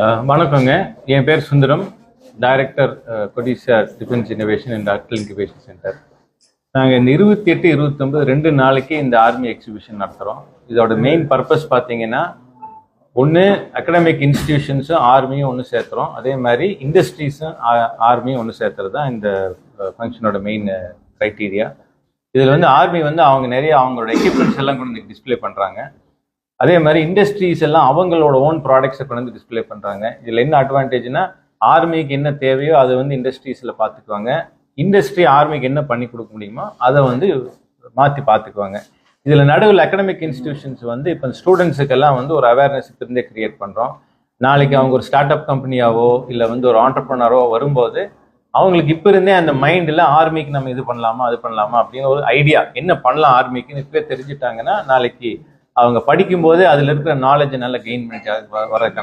வணக்கங்க. என் பேர் Sundaram, director Codissia defence innovation and Atal incubation centre. நாங்கள் இந்த 28, 29 2 நாளைக்கு இந்த ஆர்மி எக்ஸிபிஷன் நடத்துகிறோம். இதோட மெயின் பர்பஸ் பார்த்தீங்கன்னா, ஒன்று அகடமிக் இன்ஸ்டிடியூஷன்ஸும் ஆர்மியும் ஒன்று சேர்த்துறோம். அதே மாதிரி இண்டஸ்ட்ரீஸும் ஆர்மியும் ஒன்று சேர்த்துறது தான் இந்த ஃபங்க்ஷனோட மெயின் க்ரைட்டீரியா. இதில் வந்து ஆர்மி வந்து அவங்க நிறைய அவங்களோட எக்யூப்மெண்ட்ஸ் எல்லாம் கொண்டு வந்து டிஸ்பிளே பண்ணுறாங்க. அதே மாதிரி இண்டஸ்ட்ரீஸ் எல்லாம் அவங்களோட ஓன் ப்ராடக்ட்ஸை கொண்டு வந்து டிஸ்பிளே பண்ணுறாங்க. இதில் என்ன அட்வான்டேஜ்னா, ஆர்மிக்கு என்ன தேவையோ அதை வந்து இண்டஸ்ட்ரீஸில் பார்த்துக்குவாங்க. இண்டஸ்ட்ரி ஆர்மிக்கு என்ன பண்ணி கொடுக்க முடியுமோ அதை வந்து மாற்றி பார்த்துக்குவாங்க. இதில் நடுவில் அகடமிக் இன்ஸ்டிடியூஷன்ஸ் வந்து இப்போ ஸ்டூடெண்ட்ஸுக்கெல்லாம் வந்து ஒரு அவேர்னஸ் இப்போ இருந்தே கிரியேட் பண்ணுறோம். நாளைக்கு அவங்க ஒரு ஸ்டார்ட் அப் கம்பெனியாவோ இல்லை வந்து ஒரு ஆண்டர்ப்ரனரோ வரும்போது அவங்களுக்கு இப்போ இருந்தே அந்த மைண்டில் ஆர்மிக்கு நம்ம இது பண்ணலாமா அது பண்ணலாமா அப்படின்னு ஒரு ஐடியா என்ன பண்ணலாம் ஆர்மிக்குன்னு இப்போ தெரிஞ்சுட்டாங்கன்னா நாளைக்கு அவங்க படிக்கும்போது அதில் இருக்கிற நாலேஜை நல்லா கெயின் பண்ணி வர